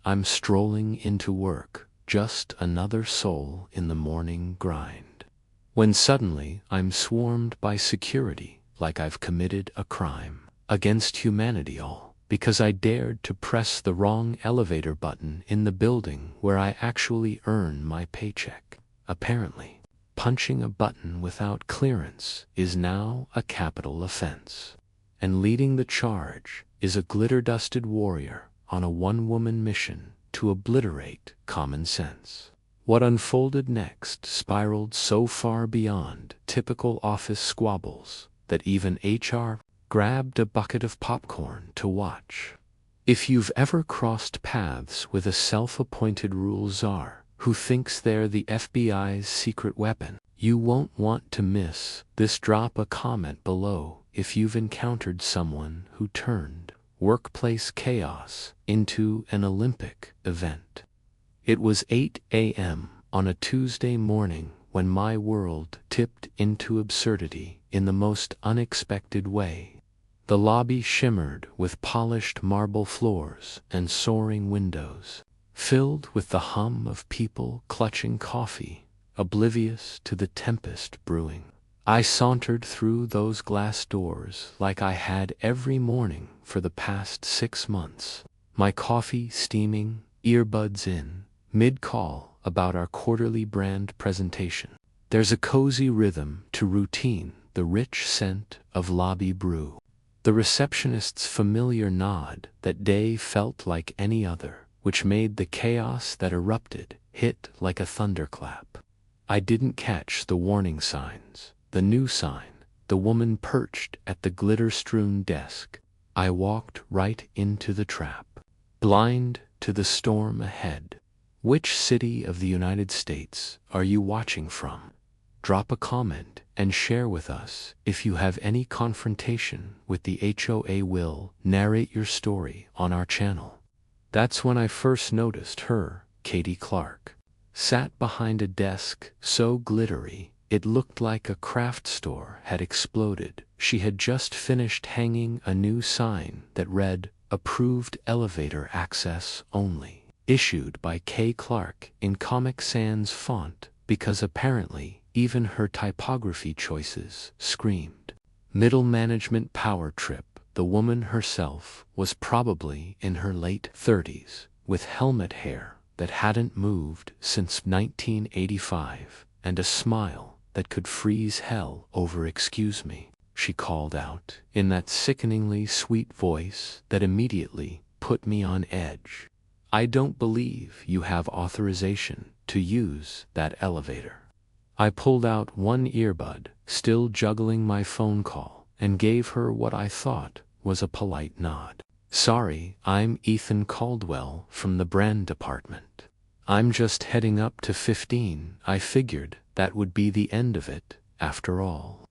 I'm strolling into work, just another soul in the morning grind. When suddenly I'm swarmed by security like I've committed a crime against humanity, all because I dared to press the wrong elevator button in the building where I actually earn my paycheck. Apparently, punching a button without clearance is now a capital offense. And leading the charge is a glitter-dusted warrior on a one-woman mission to obliterate common sense. What unfolded next spiraled so far beyond typical office squabbles that even HR grabbed a bucket of popcorn to watch. If you've ever crossed paths with a self-appointed rule czar who thinks they're the FBI's secret weapon, you won't want to miss this. Drop a comment below if you've encountered someone who turned workplace chaos into an Olympic event. It was 8 a.m. on a Tuesday morning when my world tipped into absurdity in the most unexpected way. The lobby shimmered with polished marble floors and soaring windows, filled with the hum of people clutching coffee, oblivious to the tempest brewing. I sauntered through those glass doors like I had every morning for the past 6 months, my coffee steaming, earbuds in, mid-call about our quarterly brand presentation. There's a cozy rhythm to routine, the rich scent of lobby brew, the receptionist's familiar nod that day felt like any other, which made the chaos that erupted hit like a thunderclap. I didn't catch the warning signs, the new sign, the woman perched at the glitter-strewn desk. I walked right into the trap, blind to the storm ahead. Which city of the United States are you watching from? Drop a comment and share with us if you have any confrontation with the HOA. Will narrate your story on our channel. That's when I first noticed her, Katie Clark, sat behind a desk so glittery it looked like a craft store had exploded. She had just finished hanging a new sign that read, "Approved Elevator Access Only," issued by K. Clark in Comic Sans font, because apparently even her typography choices screamed middle management power trip. The woman herself was probably in her late 30s, with helmet hair that hadn't moved since 1985, and a smile that could freeze hell over. "Excuse me," she called out, in that sickeningly sweet voice that immediately put me on edge. "I don't believe you have authorization to use that elevator." I pulled out one earbud, still juggling my phone call, and gave her what I thought was a polite nod. "Sorry, I'm Ethan Caldwell from the brand department. I'm just heading up to 15. I figured that would be the end of it, after all.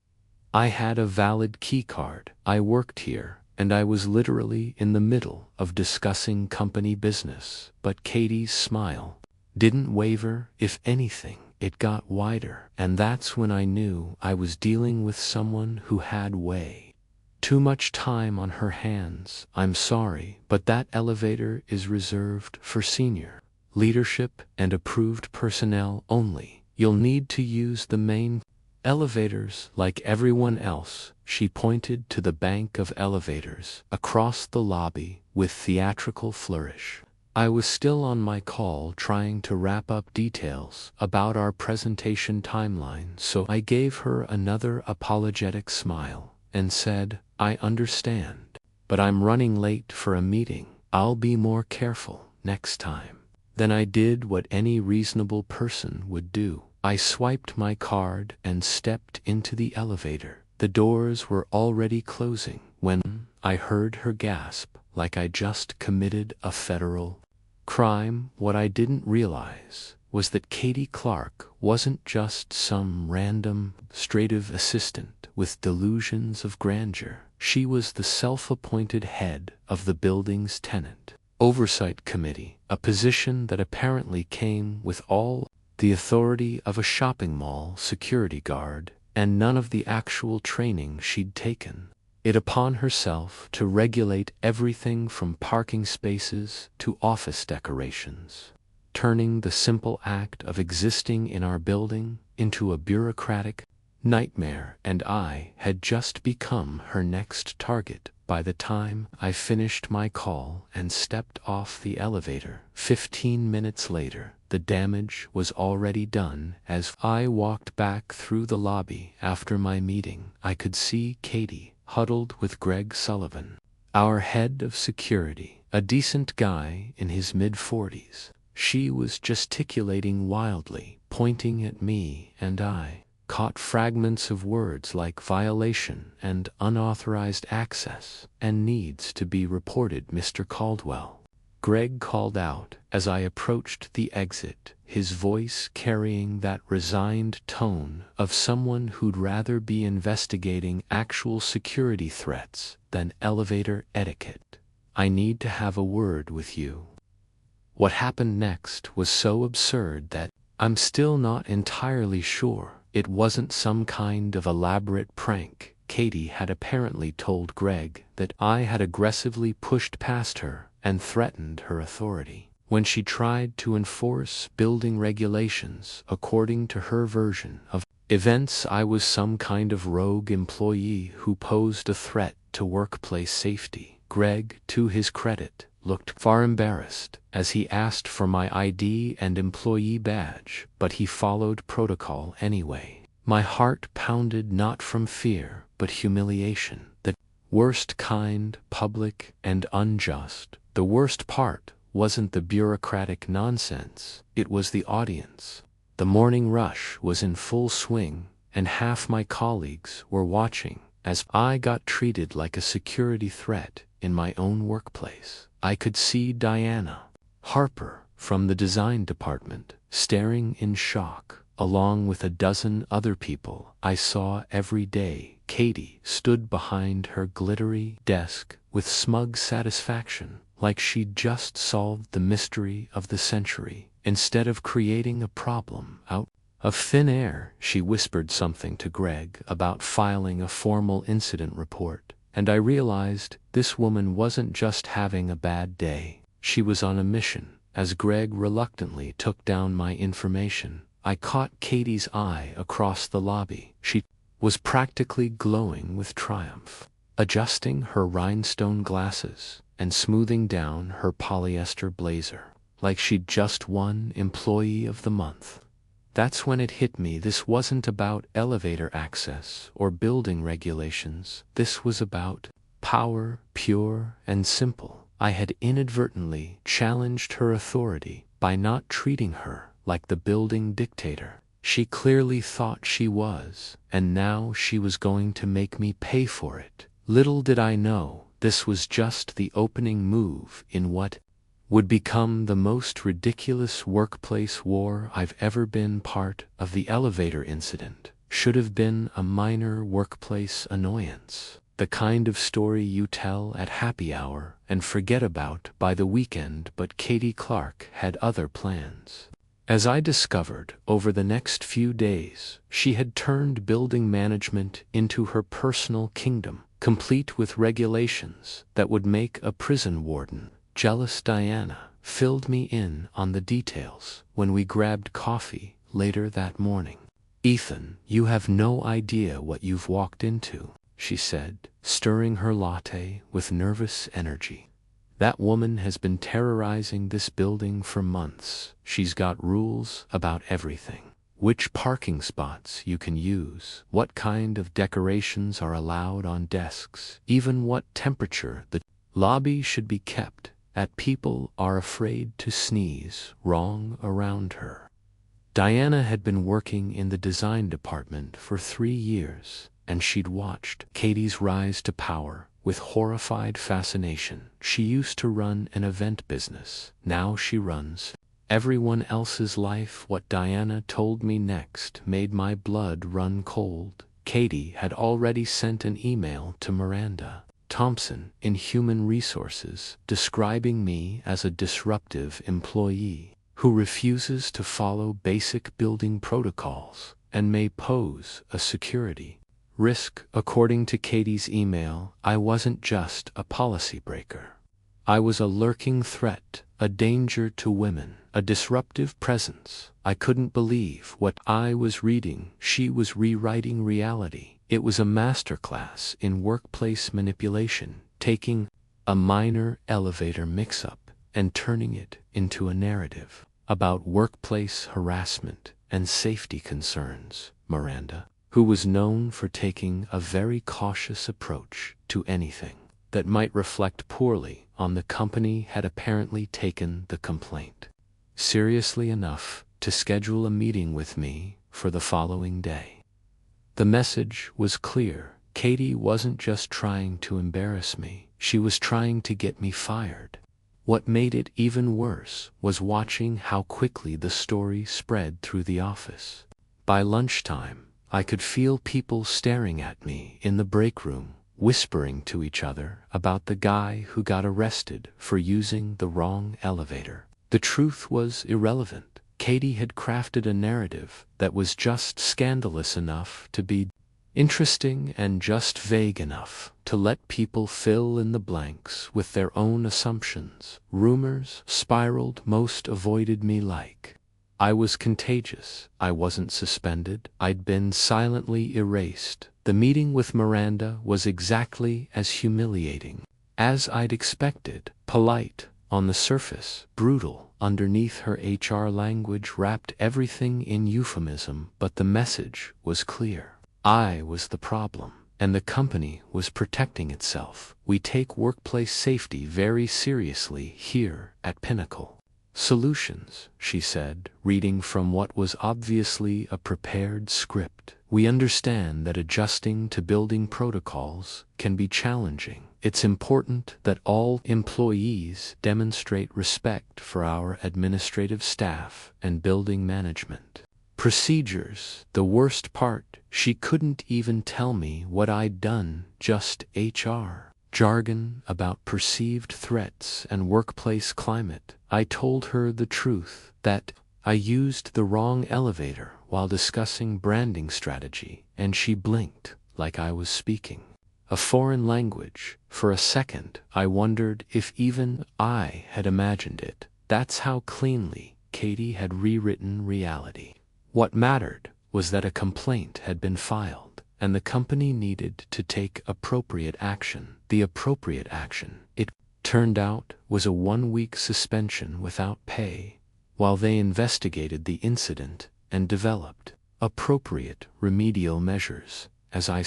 I had a valid keycard. I worked here, and I was literally in the middle of discussing company business." But Katie's smile didn't waver. If anything, it got wider, and that's when I knew I was dealing with someone who had way too much time on her hands. "I'm sorry, but that elevator is reserved for senior leadership and approved personnel only. You'll need to use the main elevators like everyone else." She pointed to the bank of elevators across the lobby with theatrical flourish. I was still on my call trying to wrap up details about our presentation timeline, so I gave her another apologetic smile and said, "I understand, but I'm running late for a meeting. I'll be more careful next time." Then I did what any reasonable person would do. I swiped my card and stepped into the elevator. The doors were already closing when I heard her gasp like I just committed a federal crime. What I didn't realize was that Katie Clark wasn't just some random administrative assistant with delusions of grandeur. She was the self-appointed head of the building's tenant oversight committee, a position that apparently came with all the authority of a shopping mall security guard and none of the actual training she'd taken. it upon herself to regulate everything from parking spaces to office decorations, turning the simple act of existing in our building into a bureaucratic nightmare, and I had just become her next target by the time I finished my call and stepped off the elevator. 15 minutes later, the damage was already done. As I walked back through the lobby after my meeting, I could see Katie huddled with Greg Sullivan, our head of security, a decent guy in his mid-40s. She was gesticulating wildly, pointing at me, and I caught fragments of words like violation and unauthorized access and needs to be reported, Mr. Caldwell. Greg called out as I approached the exit, his voice carrying that resigned tone of someone who'd rather be investigating actual security threats than elevator etiquette. I need to have a word with you. What happened next was so absurd that I'm still not entirely sure it wasn't some kind of elaborate prank. Katie had apparently told Greg that I had aggressively pushed past her and threatened her authority when she tried to enforce building regulations. According to her version of events, I was some kind of rogue employee who posed a threat to workplace safety. Greg, to his credit, looked far embarrassed as he asked for my ID and employee badge, but he followed protocol anyway. My heart pounded not from fear, but humiliation. The worst kind, public and unjust. The worst part wasn't the bureaucratic nonsense, it was the audience. The morning rush was in full swing, and half my colleagues were watching as I got treated like a security threat in my own workplace. I could see Diana Harper from the design department staring in shock, along with a dozen other people I saw every day. Katie stood behind her glittery desk with smug satisfaction, like she'd just solved the mystery of the century. Instead of creating a problem out of thin air, she whispered something to Greg about filing a formal incident report, and I realized this woman wasn't just having a bad day. She was on a mission. As Greg reluctantly took down my information, I caught Katie's eye across the lobby. She was practically glowing with triumph, adjusting her rhinestone glasses and smoothing down her polyester blazer like she'd just won Employee of the Month. That's when it hit me. This wasn't about elevator access or building regulations. This was about power, pure and simple. I had inadvertently challenged her authority by not treating her like the building dictator she clearly thought she was, and now she was going to make me pay for it. Little did I know, this was just the opening move in what would become the most ridiculous workplace war I've ever been part of. The elevator incident should have been a minor workplace annoyance, the kind of story you tell at happy hour and forget about by the weekend, but Katie Clark had other plans. As I discovered over the next few days, she had turned building management into her personal kingdom, complete with regulations that would make a prison warden jealous. Diana filled me in on the details when we grabbed coffee later that morning. "Ethan, you have no idea what you've walked into," she said, stirring her latte with nervous energy. "That woman has been terrorizing this building for months. She's got rules about everything. Which parking spots you can use, what kind of decorations are allowed on desks, even what temperature the lobby should be kept at. People are afraid to sneeze wrong around her." Diana had been working in the design department for 3 years, and she'd watched Katie's rise to power with horrified fascination. She used to run an event business. Now she runs everyone else's life. What Diana told me next made my blood run cold. Katie had already sent an email to Miranda Thompson in Human Resources describing me as a disruptive employee who refuses to follow basic building protocols and may pose a security risk. According to Katie's email, I wasn't just a policy breaker. I was a lurking threat, a danger to women, a disruptive presence. I couldn't believe what I was reading. She was rewriting reality. It was a masterclass in workplace manipulation, taking a minor elevator mix-up and turning it into a narrative about workplace harassment and safety concerns. Miranda, who was known for taking a very cautious approach to anything that might reflect poorly on the company, had apparently taken the complaint seriously enough to schedule a meeting with me for the following day. The message was clear. Katie wasn't just trying to embarrass me, she was trying to get me fired. What made it even worse was watching how quickly the story spread through the office. By lunchtime, I could feel people staring at me in the break room, whispering to each other about the guy who got arrested for using the wrong elevator. The truth was irrelevant. Katie had crafted a narrative that was just scandalous enough to be interesting and just vague enough to let people fill in the blanks with their own assumptions. Rumors spiraled. Most avoided me like I was contagious. I wasn't suspended. I'd been silently erased. The meeting with Miranda was exactly as humiliating as I'd expected. Polite on the surface, brutal underneath. Her HR language wrapped everything in euphemism, but the message was clear. I was the problem, and the company was protecting itself. We take workplace safety very seriously here at Pinnacle Solutions, she said, reading from what was obviously a prepared script. We understand that adjusting to building protocols can be challenging. It's important that all employees demonstrate respect for our administrative staff and building management procedures. The worst part, she couldn't even tell me what I'd done, just HR jargon about perceived threats and workplace climate. I told her the truth, that I used the wrong elevator while discussing branding strategy, and she blinked like I was speaking a foreign language. For a second, I wondered if even I had imagined it. That's how cleanly Katie had rewritten reality. What mattered was that a complaint had been filed, and the company needed to take appropriate action. The appropriate action, it turned out, was a 1-week suspension without pay, while they investigated the incident and developed appropriate remedial measures. As I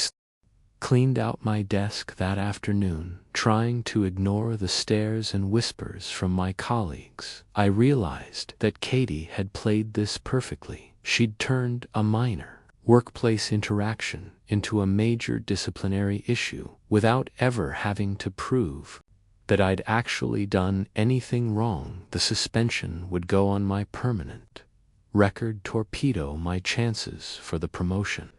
cleaned out my desk that afternoon, trying to ignore the stares and whispers from my colleagues, I realized that Katie had played this perfectly. She'd turned a minor workplace interaction into a major disciplinary issue without ever having to prove that I'd actually done anything wrong. The suspension would go on my permanent record, torpedo my chances for the promotion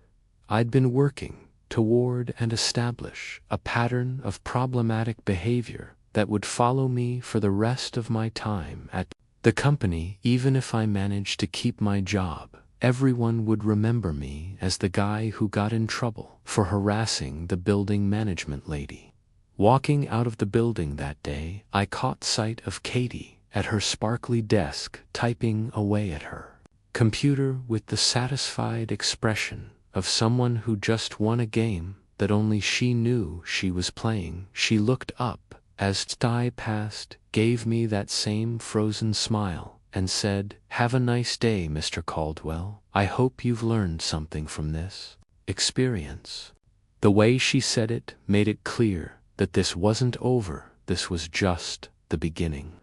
I'd been working toward, and establish a pattern of problematic behavior that would follow me for the rest of my time at the company. Even if I managed to keep my job, everyone would remember me as the guy who got in trouble for harassing the building management lady. Walking out of the building that day, I caught sight of Katie at her sparkly desk, typing away at her computer with the satisfied expression of someone who just won a game that only she knew she was playing. She looked up as I passed, gave me that same frozen smile, and said, "Have a nice day, Mr. Caldwell. I hope you've learned something from this experience." The way she said it made it clear that this wasn't over. This was just the beginning.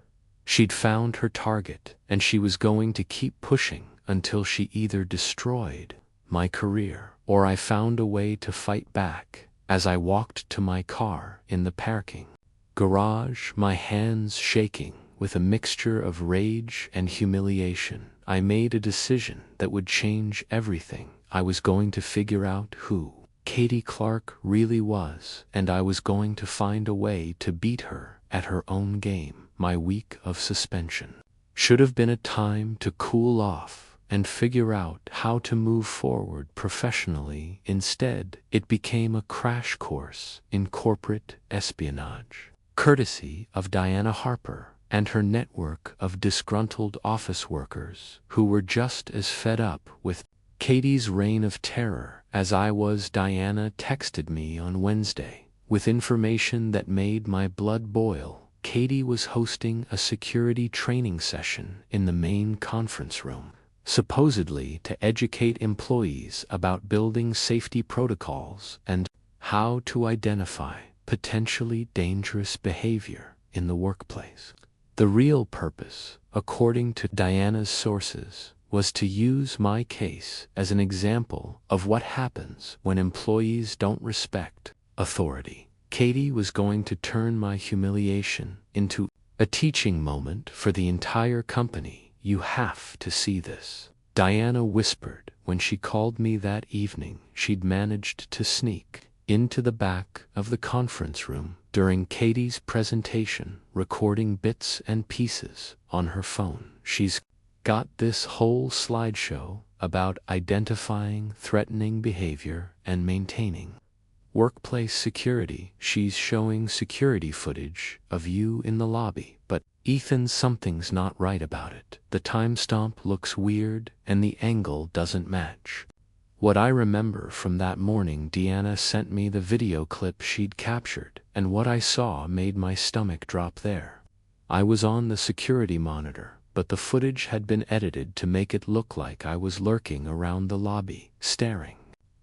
She'd found her target, and she was going to keep pushing until she either destroyed my career or I found a way to fight back. As I walked to my car in the parking garage, my hands shaking with a mixture of rage and humiliation, I made a decision that would change everything. I was going to figure out who Katie Clark really was, and I was going to find a way to beat her at her own game. My week of suspension should have been a time to cool off, and figure out how to move forward professionally. Instead, it became a crash course in corporate espionage, courtesy of Diana Harper and her network of disgruntled office workers who were just as fed up with Katie's reign of terror as I was. Diana texted me on Wednesday with information that made my blood boil. Katie was hosting a security training session in the main conference room, supposedly to educate employees about building safety protocols and how to identify potentially dangerous behavior in the workplace. The real purpose, according to Diana's sources, was to use my case as an example of what happens when employees don't respect authority. Katie was going to turn my humiliation into a teaching moment for the entire company. You have to see this, Diana whispered when she called me that evening. She'd managed to sneak into the back of the conference room during Katie's presentation, recording bits and pieces on her phone. She's got this whole slideshow about identifying threatening behavior and maintaining workplace security. She's showing security footage of you in the lobby, but Ethan, something's not right about it. The timestamp looks weird and the angle doesn't match. What I remember from that morning, Diana sent me the video clip she'd captured, and what I saw made my stomach drop there. I was on the security monitor, but the footage had been edited to make it look like I was lurking around the lobby, staring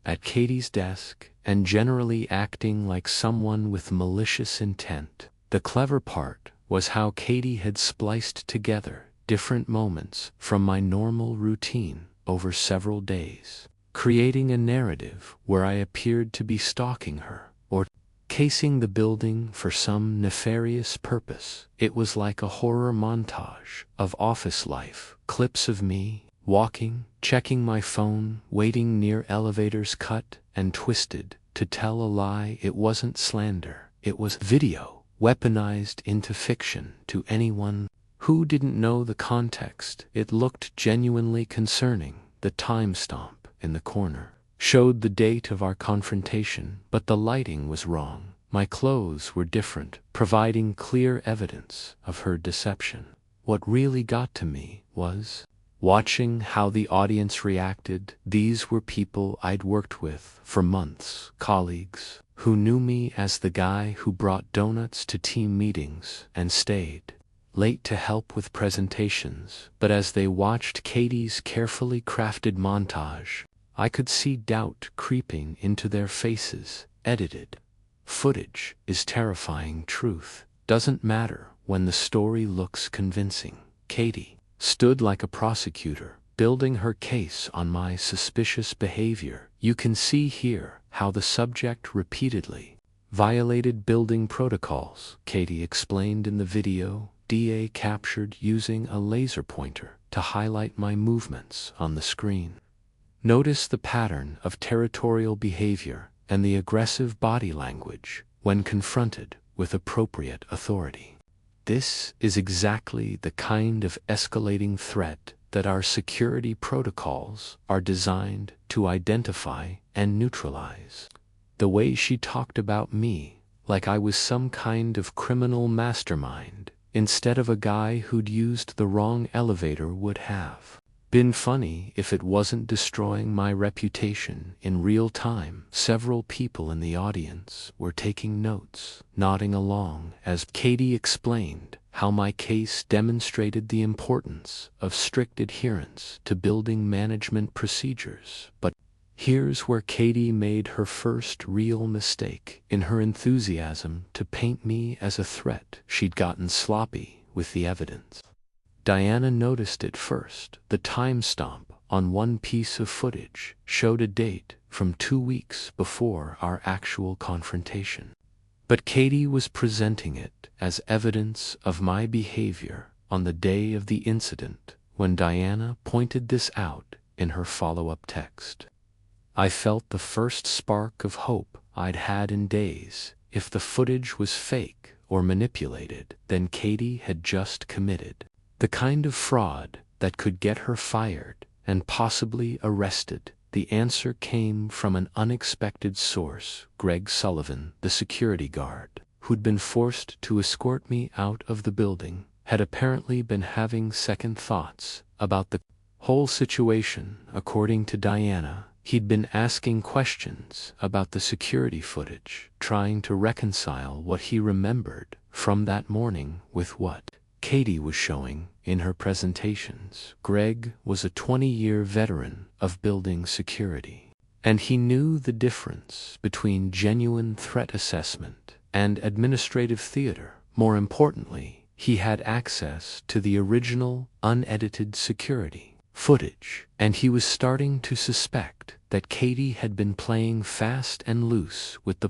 at Katie's desk and generally acting like someone with malicious intent. The clever part was how Katie had spliced together different moments from my normal routine over several days, creating a narrative where I appeared to be stalking her or casing the building for some nefarious purpose. It was like a horror montage of office life, clips of me walking, checking my phone, waiting near elevators, cut and twisted to tell a lie. It wasn't slander, it was video, weaponized into fiction. To anyone who didn't know the context, it looked genuinely concerning. The timestamp in the corner showed the date of our confrontation, but the lighting was wrong. My clothes were different, providing clear evidence of her deception. What really got to me was watching how the audience reacted. These were people I'd worked with for months, colleagues who knew me as the guy who brought donuts to team meetings and stayed late to help with presentations. But as they watched Katie's carefully crafted montage, I could see doubt creeping into their faces. Edited footage is terrifying. Truth doesn't matter when the story looks convincing. Katie stood like a prosecutor, building her case on my suspicious behavior. You can see here how the subject repeatedly violated building protocols, Katie explained in the video. DA captured using a laser pointer to highlight my movements on the screen. Notice the pattern of territorial behavior and the aggressive body language when confronted with appropriate authority. This is exactly the kind of escalating threat that our security protocols are designed to identify and neutralize. The way she talked about me, like I was some kind of criminal mastermind, instead of a guy who'd used the wrong elevator, would have been funny if it wasn't destroying my reputation in real time. Several people in the audience were taking notes, nodding along as Katie explained how my case demonstrated the importance of strict adherence to building management procedures. But here's where Katie made her first real mistake. In her enthusiasm to paint me as a threat, she'd gotten sloppy with the evidence. Diana noticed it first. The timestamp on one piece of footage showed a date from 2 weeks before our actual confrontation. But Katie was presenting it as evidence of my behavior on the day of the incident when Diana pointed this out in her follow-up text. I felt the first spark of hope I'd had in days. If the footage was fake or manipulated, then Katie had just committed the kind of fraud that could get her fired. and possibly arrested. The answer came from an unexpected source, Greg Sullivan, the security guard, who'd been forced to escort me out of the building, had apparently been having second thoughts about the whole situation. According to Diana, he'd been asking questions about the security footage, trying to reconcile what he remembered from that morning with what Katie was showing in her presentations. Greg was a 20-year veteran of building security, and he knew the difference between genuine threat assessment and administrative theater. More importantly, he had access to the original, unedited security footage, and he was starting to suspect that Katie had been playing fast and loose with the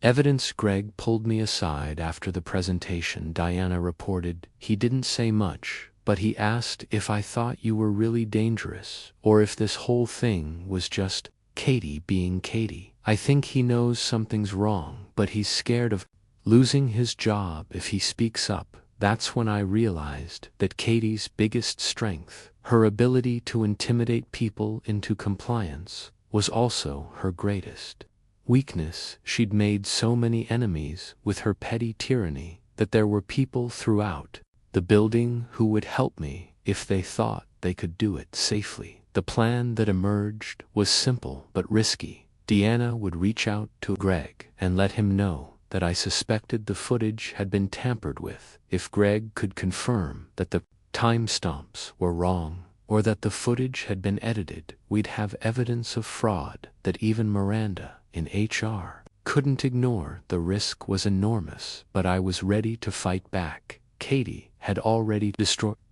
evidence. Greg pulled me aside after the presentation, Diana reported. He didn't say much, but he asked if I thought you were really dangerous, or if this whole thing was just Katie being Katie. I think he knows something's wrong, but he's scared of losing his job if he speaks up. That's when I realized that Katie's biggest strength, her ability to intimidate people into compliance, was also her greatest weakness. She'd made so many enemies with her petty tyranny that there were people throughout the building who would help me if they thought they could do it safely. The plan that emerged was simple but risky. Deanna would reach out to Greg and let him know that I suspected the footage had been tampered with. If Greg could confirm that the timestamps were wrong or that the footage had been edited, we'd have evidence of fraud that even Miranda in HR couldn't ignore. The risk was enormous, but I was ready to fight back. Katie had already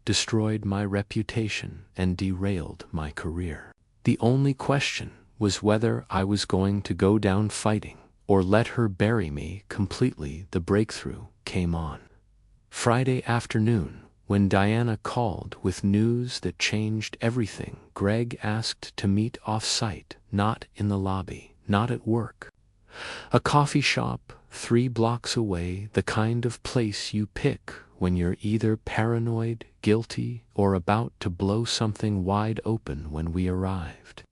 destroyed my reputation and derailed my career. The only question was whether I was going to go down fighting or let her bury me completely. The breakthrough came on Friday afternoon, when Diana called with news that changed everything. Greg asked to meet off-site, not in the lobby, not at work. A coffee shop 3 blocks away, the kind of place you pick when you're either paranoid, guilty, or about to blow something wide open. When we arrived,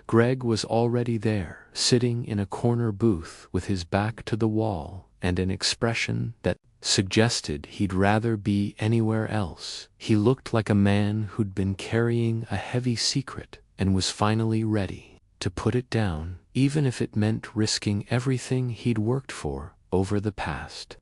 Greg was already there, sitting in a corner booth with his back to the wall and an expression that suggested he'd rather be anywhere else. He looked like a man who'd been carrying a heavy secret and was finally ready to put it down, even if it meant risking everything he'd worked for over the past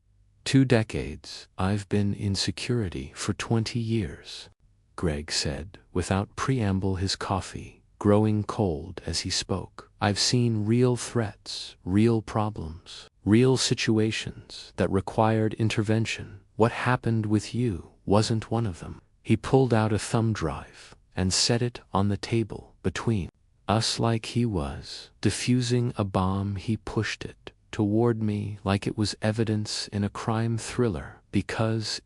2 decades. I've been in security for 20 years, Greg said without preamble, his coffee growing cold as he spoke. I've seen real threats, real problems, real situations that required intervention. What happened with you wasn't one of them. He pulled out a thumb drive and set it on the table between us like he was defusing a bomb. He pushed it toward me like it was evidence in a crime thriller. Because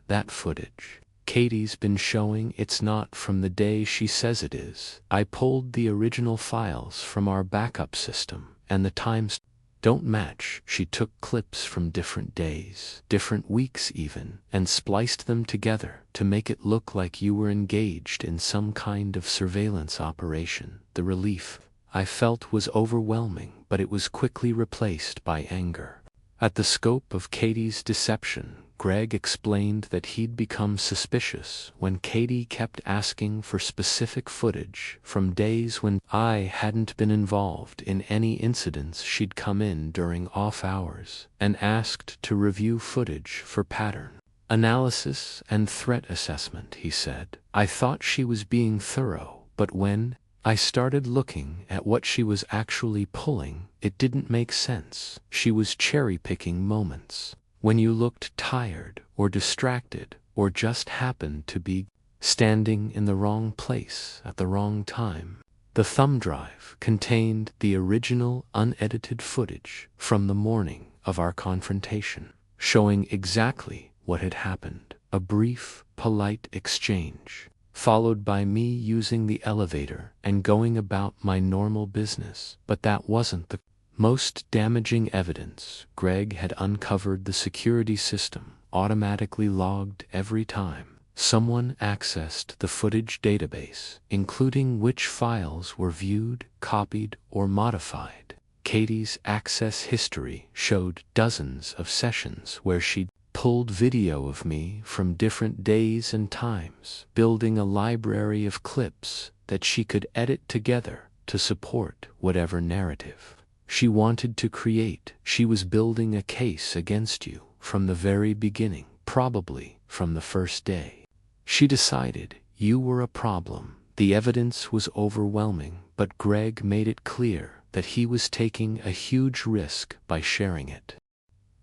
that footage Katie's been showing, it's not from the day she says it is. I pulled the original files from our backup system, and the times don't match. She took clips from different days, different weeks even, and spliced them together to make it look like you were engaged in some kind of surveillance operation. The relief I felt was overwhelming, but it was quickly replaced by anger. At the scope of Katie's deception, Greg explained that he'd become suspicious when Katie kept asking for specific footage from days when I hadn't been involved in any incidents. She'd come in during off hours and asked to review footage for pattern analysis and threat assessment, he said. I thought she was being thorough, but when I started looking at what she was actually pulling, it didn't make sense. She was cherry-picking moments when you looked tired or distracted or just happened to be standing in the wrong place at the wrong time. The thumb drive contained the original unedited footage from the morning of our confrontation, showing exactly what had happened. A brief, polite exchange, followed by me using the elevator and going about my normal business. But that wasn't the most damaging evidence. Greg had uncovered the security system automatically logged every time Someone accessed the footage database, including which files were viewed, copied, or modified. Katie's access history showed dozens of sessions where she'd pulled video of me from different days and times, building a library of clips that she could edit together to support whatever narrative she wanted to create. She was building a case against you from the very beginning, probably from the first day. She decided you were a problem. The evidence was overwhelming, but Greg made it clear that he was taking a huge risk by sharing it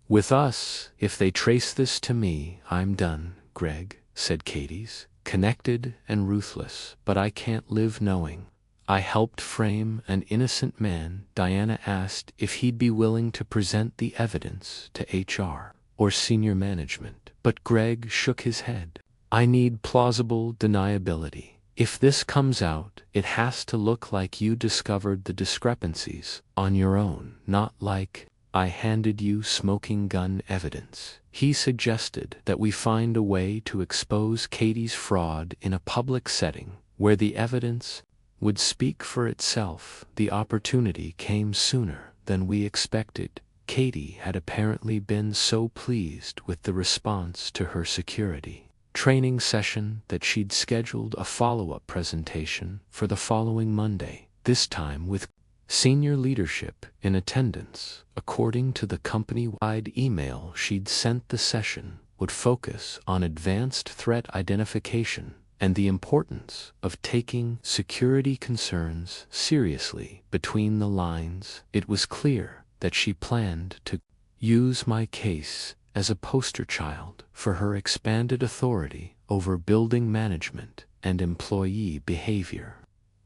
with us. If they trace this to me, I'm done, Greg, said Katie's, connected and ruthless, but I can't live knowing I helped frame an innocent man. Diana asked if he'd be willing to present the evidence to HR or senior management, but Greg shook his head. I need plausible deniability. If this comes out, it has to look like you discovered the discrepancies on your own, not like I handed you smoking gun evidence. He suggested that we find a way to expose Katie's fraud in a public setting where the evidence would speak for itself. The opportunity came sooner than we expected. Katie had apparently been so pleased with the response to her security training session that she'd scheduled a follow-up presentation for the following Monday, this time with senior leadership in attendance. According to the company-wide email she'd sent, the session would focus on advanced threat identification and the importance of taking security concerns seriously. Between the lines, it was clear that she planned to use my case as a poster child for her expanded authority over building management and employee behavior.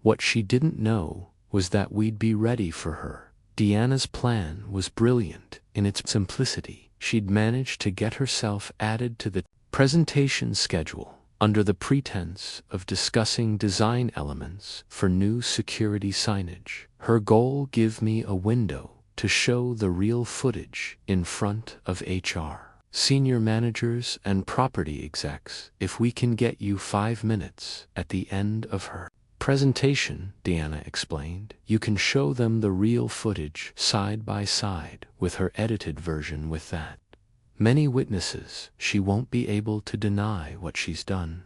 What she didn't know was that we'd be ready for her. Deanna's plan was brilliant in its simplicity. She'd managed to get herself added to the presentation schedule under the pretense of discussing design elements for new security signage. Her goal: give me a window to show the real footage in front of HR, senior managers, and property execs. If we can get you 5 minutes at the end of her presentation, Deanna explained, you can show them the real footage side by side with her edited version. With that many witnesses, she won't be able to deny what she's done.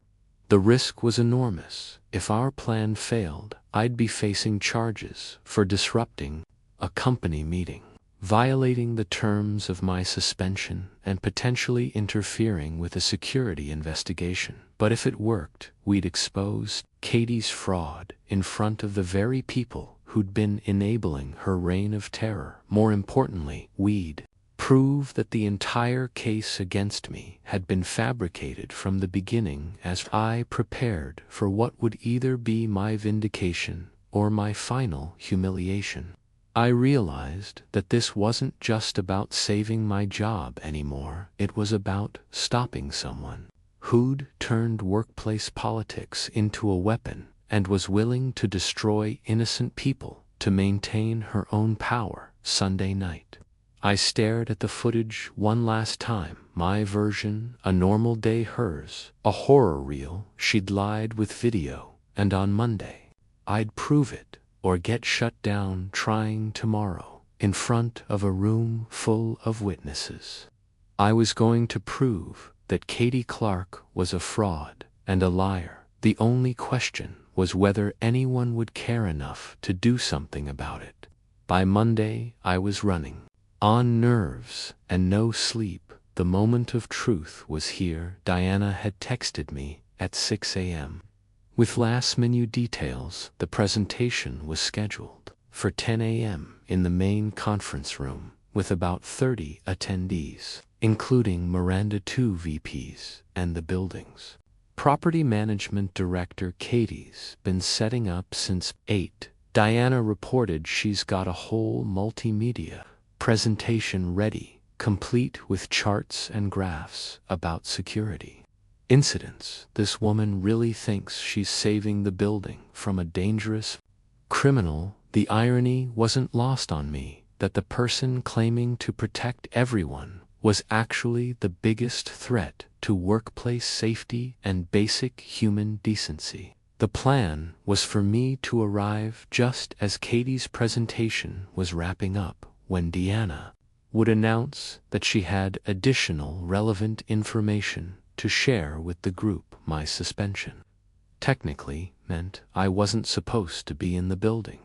The risk was enormous. If our plan failed, I'd be facing charges for disrupting a company meeting, violating the terms of my suspension, and potentially interfering with a security investigation. But if it worked, we'd expose Katie's fraud in front of the very people who'd been enabling her reign of terror. More importantly, we'd prove that the entire case against me had been fabricated from the beginning. As I prepared for what would either be my vindication or my final humiliation, I realized that this wasn't just about saving my job anymore. It was about stopping someone who'd turned workplace politics into a weapon and was willing to destroy innocent people to maintain her own power. Sunday night, I stared at the footage one last time. My version, a normal day; hers, a horror reel. She'd lied with video, and on Monday, I'd prove it or get shut down. Trying tomorrow, in front of a room full of witnesses, I was going to prove that Katie Clark was a fraud and a liar. The only question was whether anyone would care enough to do something about it. By Monday, I was running on nerves and no sleep. The moment of truth was here. Diana had texted me at 6 a.m. with last-minute details. The presentation was scheduled for 10 a.m. in the main conference room with about 30 attendees, including Miranda, 2 VPs, and the building's property management director. Katie's been setting up since 8. Diana reported she's got a whole multimedia presentation ready, complete with charts and graphs about security incidents. This woman really thinks she's saving the building from a dangerous criminal. The irony wasn't lost on me that the person claiming to protect everyone was actually the biggest threat to workplace safety and basic human decency. The plan was for me to arrive just as Katie's presentation was wrapping up, when Deanna would announce that she had additional relevant information to share with the group. My suspension technically meant I wasn't supposed to be in the building,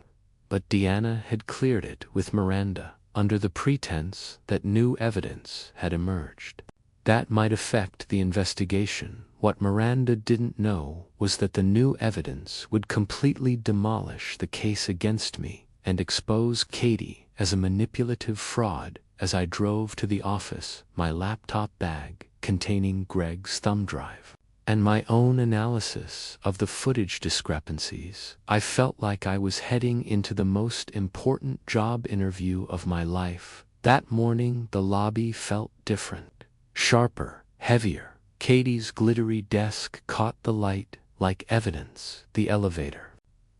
but Deanna had cleared it with Miranda under the pretense that new evidence had emerged that might affect the investigation. What Miranda didn't know was that the new evidence would completely demolish the case against me and expose Katie as a manipulative fraud. As I drove to the office, my laptop bag containing Greg's thumb drive and my own analysis of the footage discrepancies, I felt like I was heading into the most important job interview of my life. That morning the lobby felt different, sharper, heavier. Katie's glittery desk caught the light like evidence. The elevator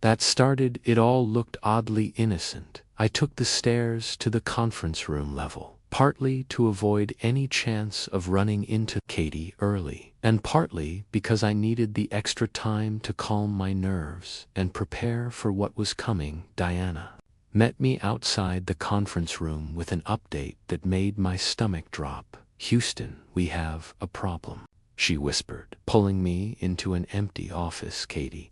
that started it all looked oddly innocent. I took the stairs to the conference room level, partly to avoid any chance of running into Katie early, and partly because I needed the extra time to calm my nerves and prepare for what was coming. Diana met me outside the conference room with an update that made my stomach drop. "Houston, we have a problem," she whispered, pulling me into an empty office. "Katie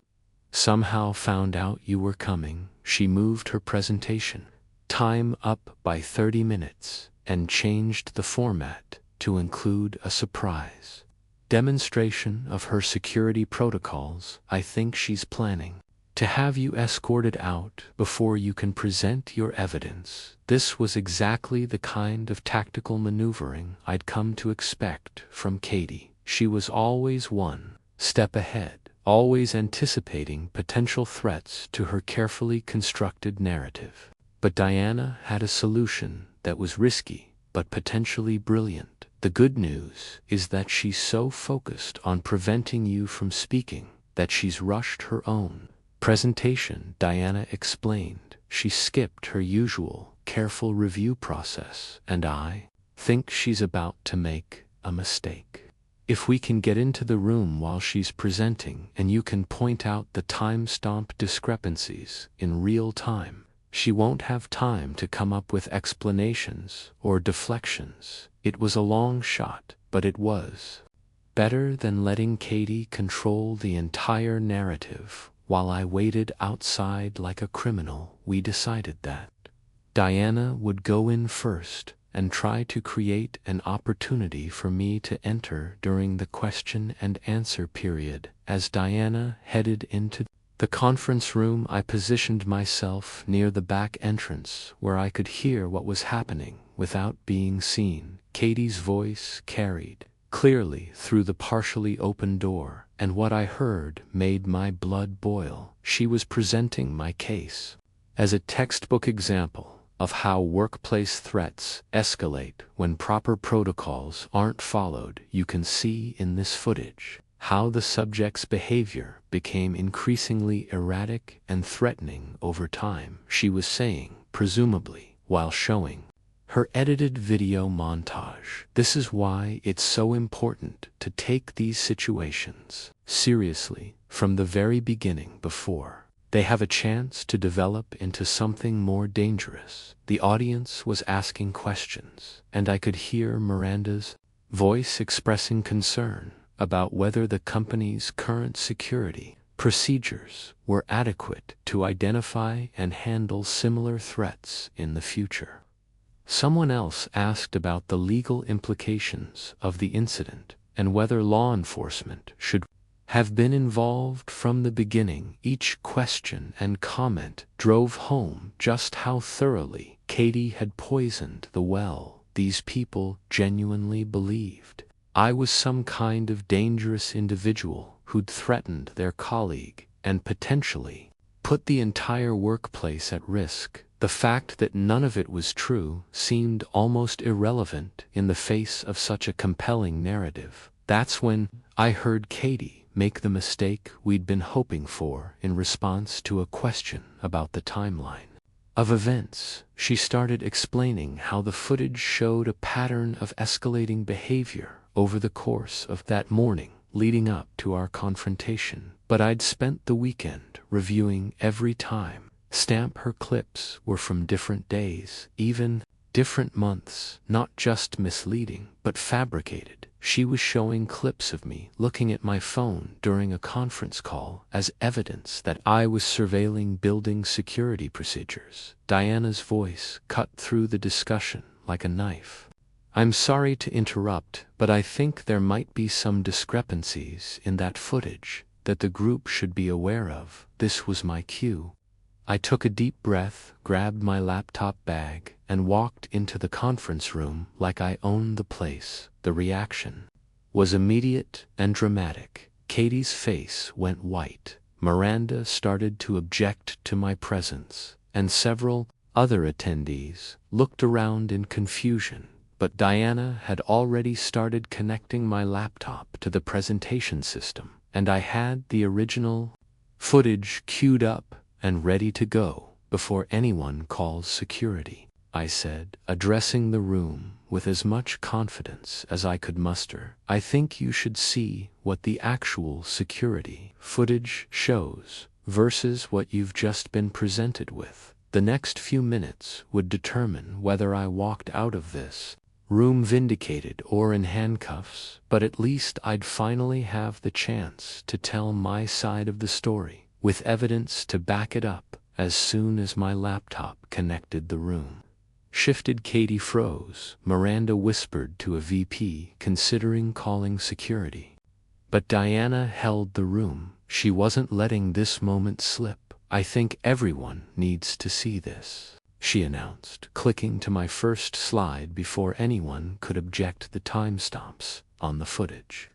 somehow found out you were coming." She moved her presentation time up by 30 minutes and changed the format to include a surprise demonstration of her security protocols. "I think she's planning to have you escorted out before you can present your evidence." This was exactly the kind of tactical maneuvering I'd come to expect from Katie. She was always one step ahead, always anticipating potential threats to her carefully constructed narrative. But Diana had a solution that was risky but potentially brilliant. "The good news is that she's so focused on preventing you from speaking that she's rushed her own presentation," Diana explained. "She skipped her usual careful review process, and I think she's about to make a mistake. If we can get into the room while she's presenting and you can point out the time-stamp discrepancies in real time, she won't have time to come up with explanations or deflections." It was a long shot, but it was better than letting Katie control the entire narrative while I waited outside like a criminal. We decided that Diana would go in first and try to create an opportunity for me to enter during the question and answer period. As Diana headed into the conference room, I positioned myself near the back entrance where I could hear what was happening without being seen. Katie's voice carried clearly through the partially open door, and what I heard made my blood boil. She was presenting my case as a textbook example of how workplace threats escalate when proper protocols aren't followed. "You can see in this footage how the subject's behavior became increasingly erratic and threatening over time," she was saying, presumably while showing her edited video montage. "This is why it's so important to take these situations seriously from the very beginning before they have a chance to develop into something more dangerous." The audience was asking questions, and I could hear Miranda's voice expressing concern about whether the company's current security procedures were adequate to identify and handle similar threats in the future. Someone else asked about the legal implications of the incident and whether law enforcement should have been involved from the beginning. Each question and comment drove home just how thoroughly Katie had poisoned the well. These people genuinely believed I was some kind of dangerous individual who'd threatened their colleague and potentially put the entire workplace at risk. The fact that none of it was true seemed almost irrelevant in the face of such a compelling narrative. That's when I heard Katie make the mistake we'd been hoping for. In response to a question about the timeline of events, she started explaining how the footage showed a pattern of escalating behavior over the course of that morning leading up to our confrontation, but I'd spent the weekend reviewing every time stamp her clips were from different days, even different months, not just misleading, but fabricated. She was showing clips of me looking at my phone during a conference call as evidence that I was surveilling building security procedures. Diana's voice cut through the discussion like a knife. I'm sorry to interrupt, but I think there might be some discrepancies in that footage that the group should be aware of. This was my cue. I took a deep breath, grabbed my laptop bag, and walked into the conference room like I owned the place. The reaction was immediate and dramatic. Katie's face went white. Miranda started to object to my presence, and several other attendees looked around in confusion. But Diana had already started connecting my laptop to the presentation system, and I had the original footage queued up and ready to go before anyone calls security, I said, addressing the room with as much confidence as I could muster. I think you should see what the actual security footage shows versus what you've just been presented with. The next few minutes would determine whether I walked out of this room vindicated or in handcuffs, but at least I'd finally have the chance to tell my side of the story, with evidence to back it up. As soon as my laptop connected, the room shifted. Katie froze. Miranda whispered to a VP considering calling security. But Diana held the room. She wasn't letting this moment slip. I think everyone needs to see this, she announced, clicking to my first slide before anyone could object. The timestamps on the footage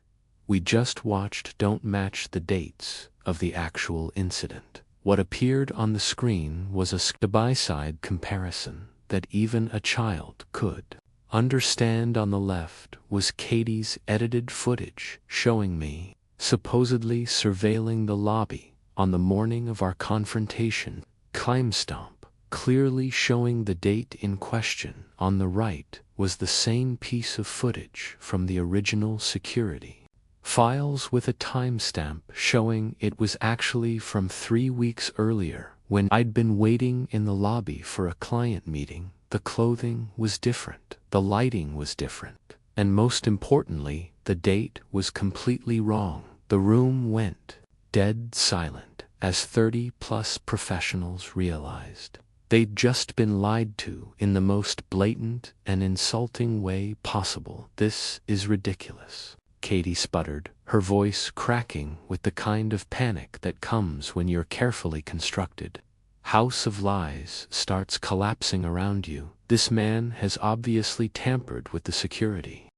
we just watched don't match the dates of the actual incident. What appeared on the screen was a side-by-side comparison that even a child could understand. On the left was Katie's edited footage showing me supposedly surveilling the lobby on the morning of our confrontation. Timestamp clearly showing the date in question. On the right was the same piece of footage from the original security files with a timestamp showing it was actually from 3 weeks earlier when I'd been waiting in the lobby for a client meeting. The clothing was different, the lighting was different, and most importantly, the date was completely wrong. The room went dead silent as 30+ professionals realized they'd just been lied to in the most blatant and insulting way possible. This is ridiculous, Katie sputtered, her voice cracking with the kind of panic that comes when your carefully constructed house of lies starts collapsing around you. This man has obviously tampered with the security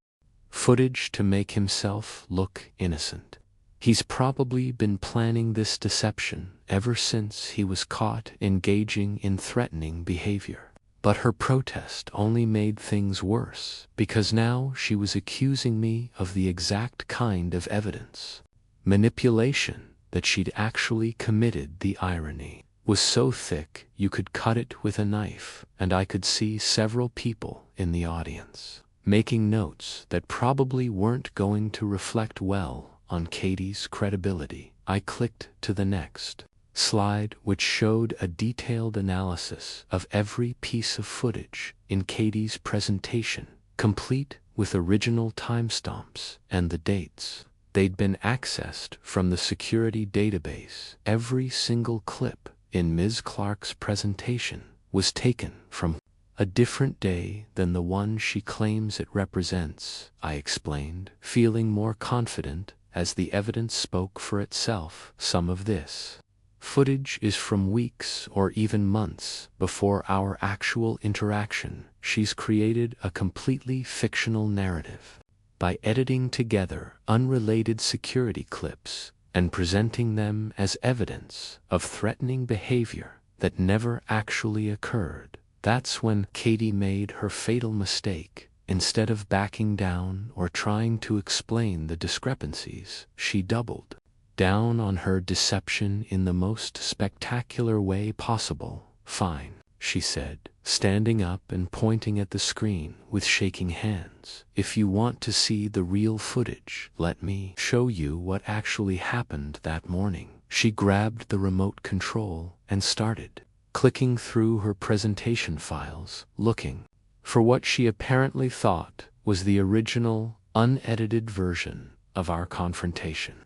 footage to make himself look innocent. He's probably been planning this deception ever since he was caught engaging in threatening behavior. But her protest only made things worse, because now she was accusing me of the exact kind of evidence manipulation that she'd actually committed. The irony was so thick you could cut it with a knife, and I could see several people in the audience making notes that probably weren't going to reflect well on Katie's credibility. I clicked to the next slide, which showed a detailed analysis of every piece of footage in Katie's presentation, complete with original timestamps and the dates. They'd been accessed from the security database. Every single clip in Ms. Clark's presentation was taken from a different day than the one she claims it represents, I explained, feeling more confident as the evidence spoke for itself. Some of this footage is from weeks or even months before our actual interaction. She's created a completely fictional narrative by editing together unrelated security clips and presenting them as evidence of threatening behavior that never actually occurred. That's when Katie made her fatal mistake. Instead of backing down or trying to explain the discrepancies, she doubled down on her deception in the most spectacular way possible. Fine, she said, standing up and pointing at the screen with shaking hands. "If you want to see the real footage, let me show you what actually happened that morning." She grabbed the remote control and started clicking through her presentation files, looking for what she apparently thought was the original, unedited version of our confrontation.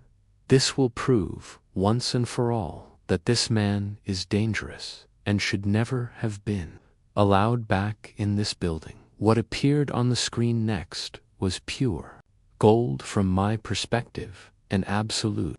"This will prove, once and for all, that this man is dangerous and should never have been allowed back in this building." What appeared on the screen next was pure gold from my perspective, an absolute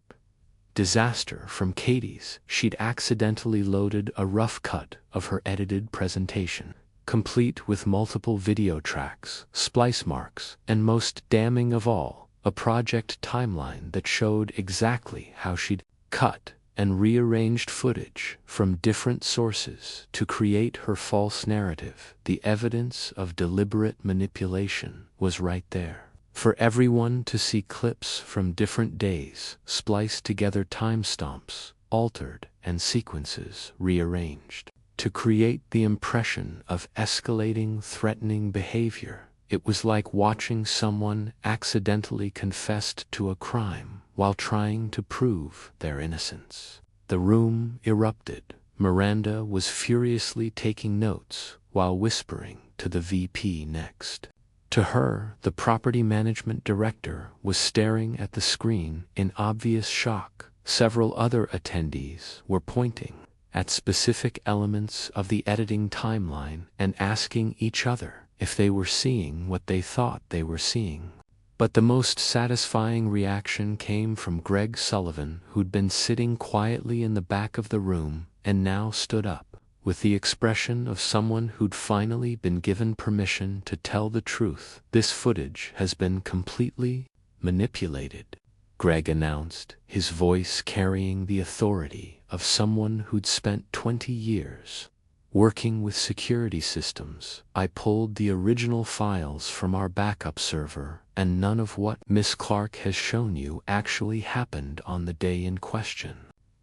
disaster from Katie's. She'd accidentally loaded a rough cut of her edited presentation, complete with multiple video tracks, splice marks, and most damning of all, a project timeline that showed exactly how she'd cut and rearranged footage from different sources to create her false narrative. The evidence of deliberate manipulation was right there, for everyone to see. Clips from different days, spliced together, timestamps altered, and sequences rearranged to create the impression of escalating, threatening behavior. It was like watching someone accidentally confessed to a crime while trying to prove their innocence. The room erupted. Miranda was furiously taking notes while whispering to the VP next to her. The property management director was staring at the screen in obvious shock. Several other attendees were pointing at specific elements of the editing timeline and asking each other if they were seeing what they thought they were seeing. But the most satisfying reaction came from Greg Sullivan, who'd been sitting quietly in the back of the room and now stood up, with the expression of someone who'd finally been given permission to tell the truth. "This footage has been completely manipulated," Greg announced, his voice carrying the authority of someone who'd spent 20 years working with security systems. "I pulled the original files from our backup server, and none of what Miss Clark has shown you actually happened on the day in question.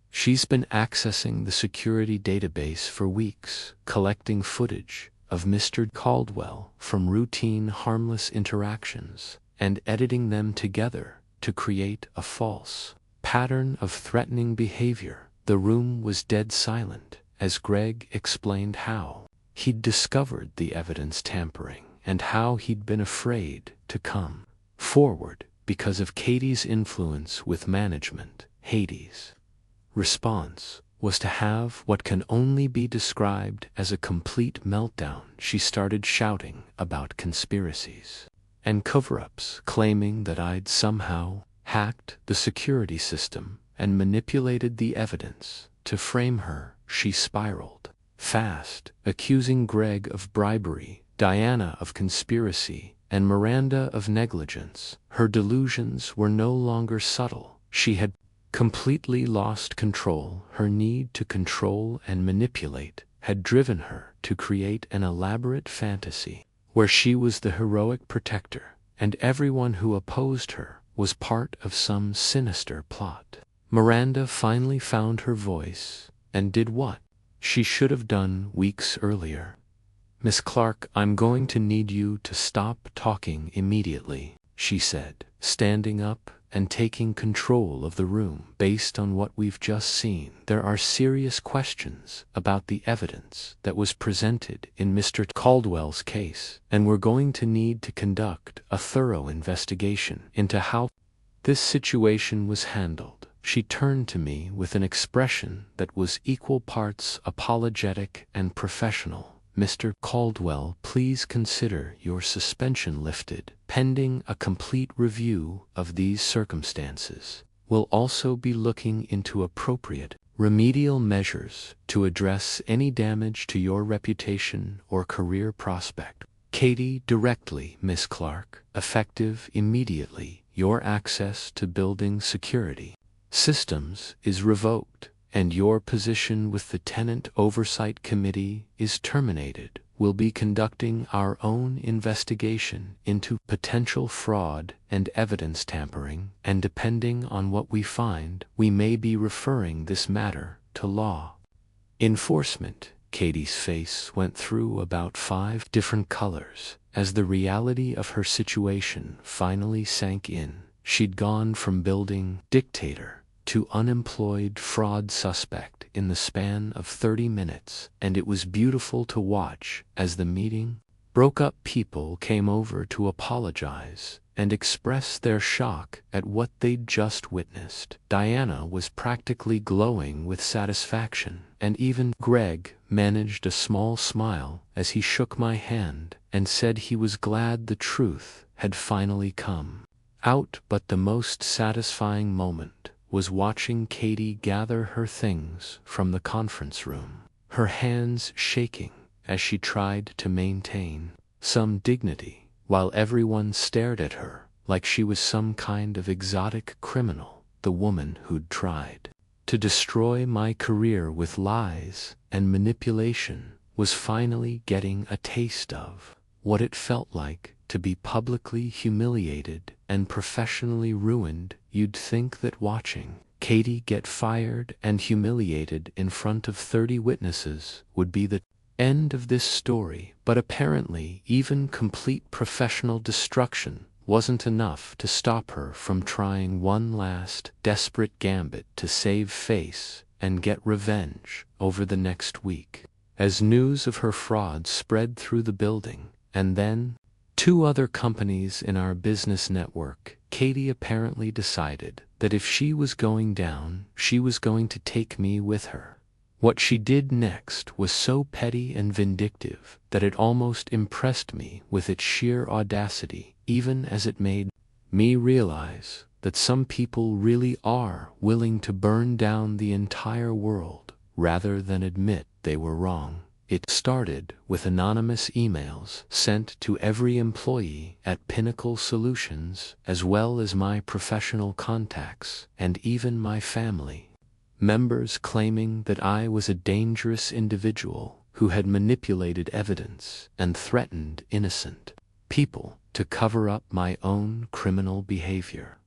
She's been accessing the security database for weeks, collecting footage of Mr. Caldwell from routine harmless interactions, and editing them together to create a false pattern of threatening behavior." The room was dead silent as Greg explained how he'd discovered the evidence tampering and how he'd been afraid to come forward because of Katie's influence with management. Hades' response was to have what can only be described as a complete meltdown. She started shouting about conspiracies and cover-ups, claiming that I'd somehow hacked the security system and manipulated the evidence to frame her. She spiraled fast, accusing Greg of bribery, Diana of conspiracy, and Miranda of negligence. Her delusions were no longer subtle. She had completely lost control. Her need to control and manipulate had driven her to create an elaborate fantasy where she was the heroic protector, and everyone who opposed her was part of some sinister plot. Miranda finally found her voice and did what she should have done weeks earlier. "Miss Clark, I'm going to need you to stop talking immediately," she said, standing up and taking control of the room. "Based on what we've just seen, there are serious questions about the evidence that was presented in Mr. Caldwell's case, and we're going to need to conduct a thorough investigation into how this situation was handled." She turned to me with an expression that was equal parts apologetic and professional. "Mr. Caldwell, please consider your suspension lifted, pending a complete review of these circumstances. We'll also be looking into appropriate remedial measures to address any damage to your reputation or career prospect." "Katie, directly, Miss Clark, effective immediately. Your access to building security systems is revoked, and your position with the Tenant Oversight Committee is terminated. We'll be conducting our own investigation into potential fraud and evidence tampering, and depending on what we find, we may be referring this matter to law enforcement." Katie's face went through about 5 different colors as the reality of her situation finally sank in. She'd gone from building dictator to unemployed fraud suspect in the span of 30 minutes, and it was beautiful to watch as the meeting broke up. People came over to apologize and express their shock at what they'd just witnessed. Diana was practically glowing with satisfaction, and even Greg managed a small smile as he shook my hand and said he was glad the truth had finally come out. But the most satisfying moment was watching Katie gather her things from the conference room, her hands shaking as she tried to maintain some dignity while everyone stared at her like she was some kind of exotic criminal. The woman who'd tried to destroy my career with lies and manipulation was finally getting a taste of what it felt like to be publicly humiliated and professionally ruined. You'd think that watching Katie get fired and humiliated in front of 30 witnesses would be the end of this story, but apparently even complete professional destruction wasn't enough to stop her from trying one last desperate gambit to save face and get revenge. Over the next week, as news of her fraud spread through the building, and then 2 other companies in our business network, Katie apparently decided that if she was going down, she was going to take me with her. What she did next was so petty and vindictive that it almost impressed me with its sheer audacity, even as it made me realize that some people really are willing to burn down the entire world rather than admit they were wrong. It started with anonymous emails sent to every employee at Pinnacle Solutions, as well as my professional contacts and even my family members, claiming that I was a dangerous individual who had manipulated evidence and threatened innocent people to cover up my own criminal behavior.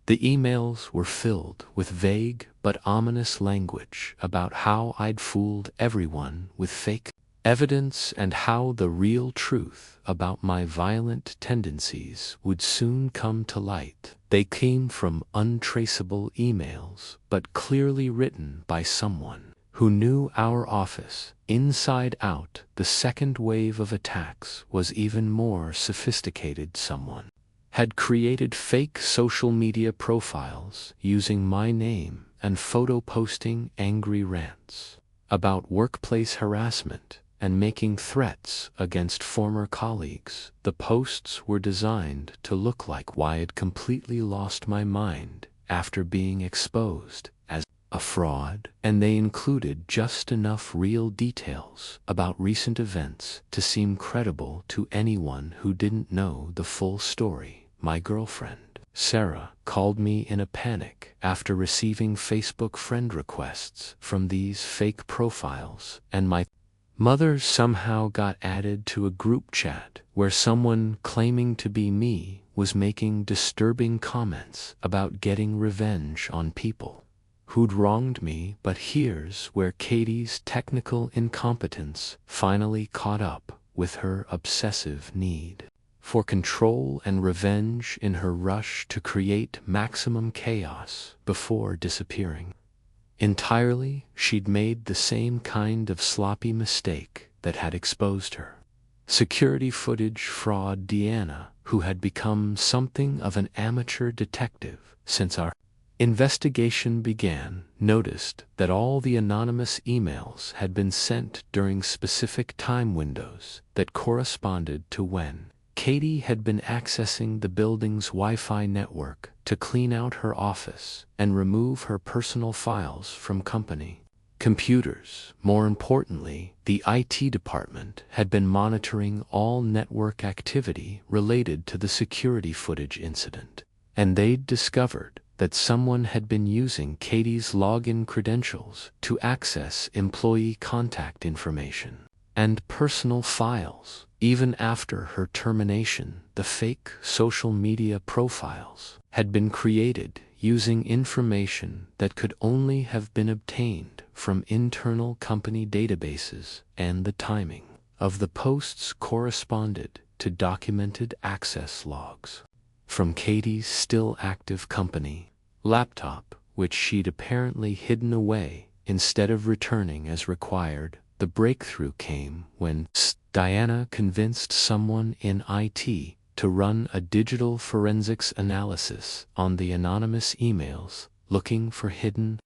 The emails were filled with vague but ominous language about how I'd fooled everyone with fake evidence and how the real truth about my violent tendencies would soon come to light. They came from untraceable emails, but clearly written by someone who knew our office inside out. The second wave of attacks was even more sophisticated. Someone had created fake social media profiles using my name and photo, posting angry rants about workplace harassment and making threats against former colleagues. The posts were designed to look like I had completely lost my mind after being exposed as a fraud, and they included just enough real details about recent events to seem credible to anyone who didn't know the full story. My girlfriend, Sarah, called me in a panic after receiving Facebook friend requests from these fake profiles, and my mother somehow got added to a group chat where someone claiming to be me was making disturbing comments about getting revenge on people who'd wronged me. But here's where Katie's technical incompetence finally caught up with her obsessive need for control and revenge in her rush to create maximum chaos before disappearing entirely. She'd made the same kind of sloppy mistake that had exposed her. Security footage fraud. Deanna, who had become something of an amateur detective since our investigation began, noticed that all the anonymous emails had been sent during specific time windows that corresponded to when Katie had been accessing the building's Wi-Fi network to clean out her office and remove her personal files from company computers. More importantly, the IT department had been monitoring all network activity related to the security footage incident, and they'd discovered that someone had been using Katie's login credentials to access employee contact information and personal files. Even after her termination, the fake social media profiles had been created using information that could only have been obtained from internal company databases, and the timing of the posts corresponded to documented access logs from Katie's still active company laptop, which she'd apparently hidden away instead of returning as required. The breakthrough came when Diana convinced someone in IT to run a digital forensics analysis on the anonymous emails, looking for hidden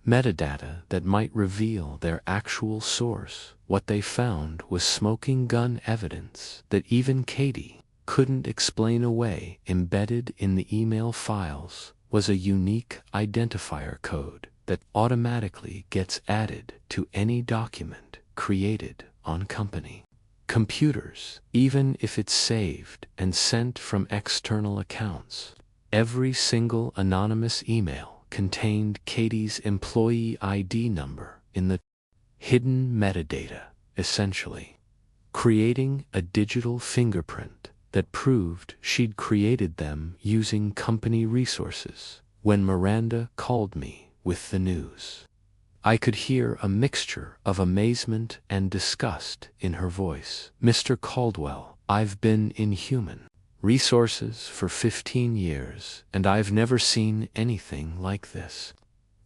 metadata that might reveal their actual source. What they found was smoking gun evidence that even Katie couldn't explain away. Embedded in the email files was a unique identifier code that automatically gets added to any document created on company computers, even if it's saved and sent from external accounts. Every single anonymous email contained Katie's employee ID number in the hidden metadata, essentially creating a digital fingerprint that proved she'd created them using company resources. When Miranda called me with the news, I could hear a mixture of amazement and disgust in her voice. "Mr. Caldwell, I've been in human resources for 15 years, and I've never seen anything like this,"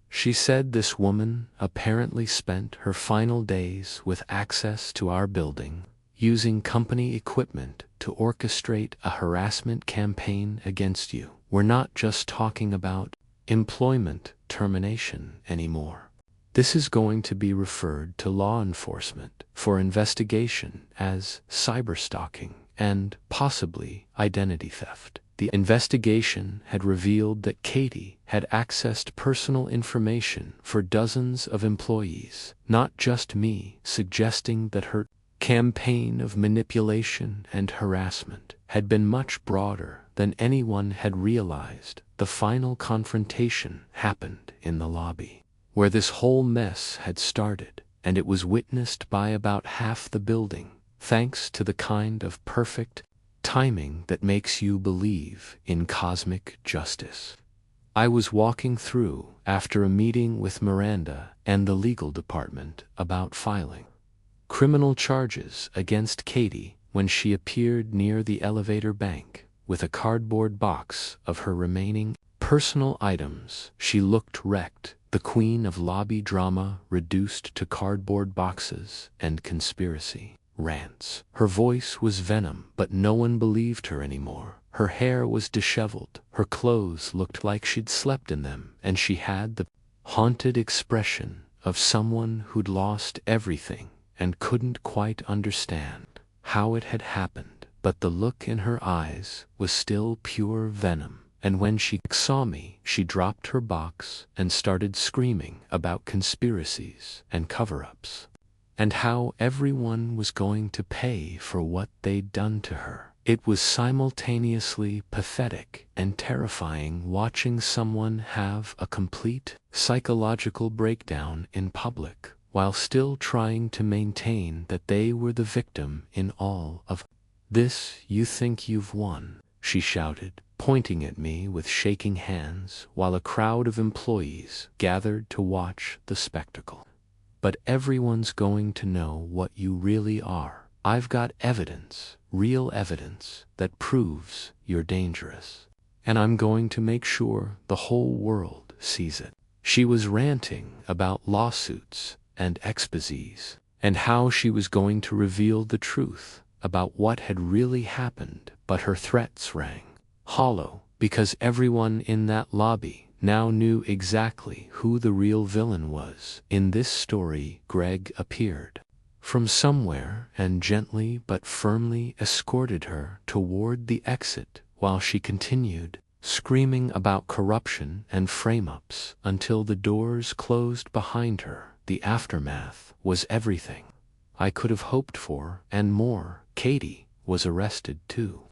she said. This woman apparently spent her final days with access to our building, using company equipment to orchestrate a harassment campaign against you. We're not just talking about employment termination anymore. This is going to be referred to law enforcement for investigation as cyberstalking and possibly identity theft. The investigation had revealed that Katie had accessed personal information for dozens of employees, not just me, suggesting that her campaign of manipulation and harassment had been much broader than anyone had realized. The final confrontation happened in the lobby, where this whole mess had started, and it was witnessed by about half the building, thanks to the kind of perfect timing that makes you believe in cosmic justice. I was walking through after a meeting with Miranda and the legal department about filing criminal charges against Katie when she appeared near the elevator bank with a cardboard box of her remaining personal items. She looked wrecked, the queen of lobby drama reduced to cardboard boxes and conspiracy rants. Her voice was venom, but no one believed her anymore. Her hair was disheveled, her clothes looked like she'd slept in them, and she had the haunted expression of someone who'd lost everything and couldn't quite understand how it had happened. But the look in her eyes was still pure venom. And when she saw me, she dropped her box and started screaming about conspiracies and cover-ups, and how everyone was going to pay for what they'd done to her. It was simultaneously pathetic and terrifying watching someone have a complete psychological breakdown in public, while still trying to maintain that they were the victim in all of this. "You think you've won," she shouted, pointing at me with shaking hands, while a crowd of employees gathered to watch the spectacle. "But everyone's going to know what you really are. I've got evidence, real evidence, that proves you're dangerous. And I'm going to make sure the whole world sees it." She was ranting about lawsuits and exposés, and how she was going to reveal the truth about what had really happened. But her threats rang hollow, because everyone in that lobby now knew exactly who the real villain was. In this story, Greg appeared from somewhere and gently but firmly escorted her toward the exit, while she continued screaming about corruption and frame-ups until the doors closed behind her. The aftermath was everything I could have hoped for and more. Katie was arrested too.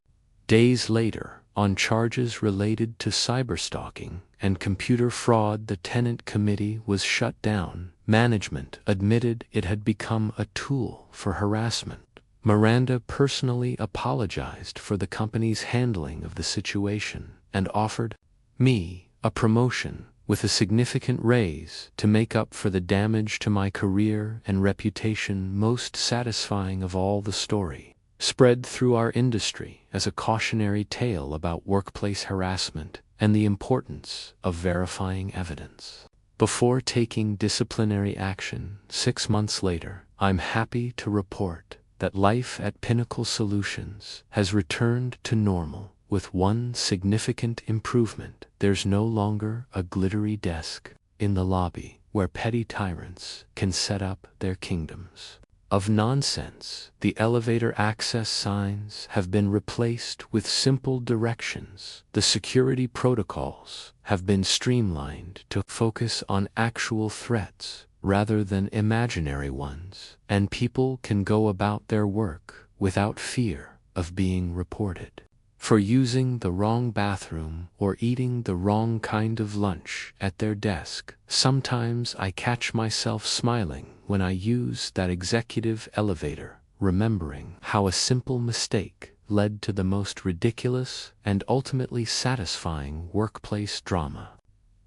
Days later, on charges related to cyberstalking and computer fraud. The tenant committee was shut down. Management admitted it had become a tool for harassment. Miranda personally apologized for the company's handling of the situation and offered me a promotion with a significant raise to make up for the damage to my career and reputation. Most satisfying of all, the story spread through our industry as a cautionary tale about workplace harassment and the importance of verifying evidence before taking disciplinary action. 6 months later, I'm happy to report that life at Pinnacle Solutions has returned to normal with one significant improvement. There's no longer a glittery desk in the lobby where petty tyrants can set up their kingdoms of nonsense. The elevator access signs have been replaced with simple directions. The security protocols have been streamlined to focus on actual threats rather than imaginary ones, and people can go about their work without fear of being reported for using the wrong bathroom or eating the wrong kind of lunch at their desk. Sometimes I catch myself smiling when I use that executive elevator, remembering how a simple mistake led to the most ridiculous and ultimately satisfying workplace drama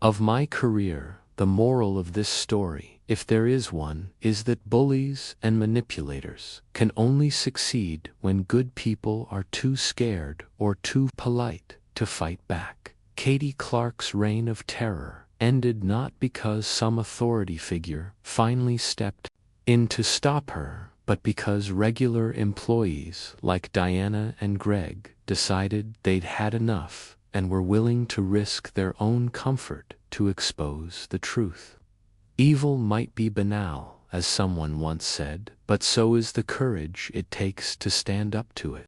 of my career. The moral of this story, if there is one, is that bullies and manipulators can only succeed when good people are too scared or too polite to fight back. Katie Clark's reign of terror ended not because some authority figure finally stepped in to stop her, but because regular employees like Diana and Greg decided they'd had enough and were willing to risk their own comfort to expose the truth. Evil might be banal, as someone once said, but so is the courage it takes to stand up to it.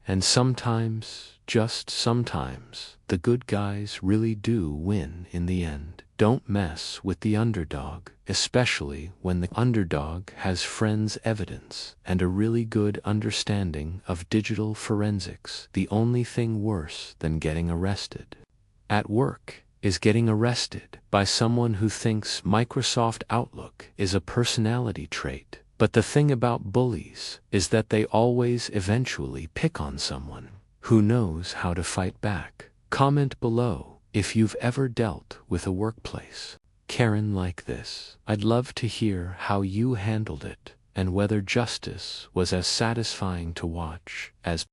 And sometimes, just sometimes, the good guys really do win in the end. Don't mess with the underdog, especially when the underdog has friends, evidence, and a really good understanding of digital forensics. The only thing worse than getting arrested at work is getting arrested by someone who thinks Microsoft Outlook is a personality trait. But the thing about bullies is that they always eventually pick on someone who knows how to fight back. Comment below if you've ever dealt with a workplace Karen like this. I'd love to hear how you handled it and whether justice was as satisfying to watch as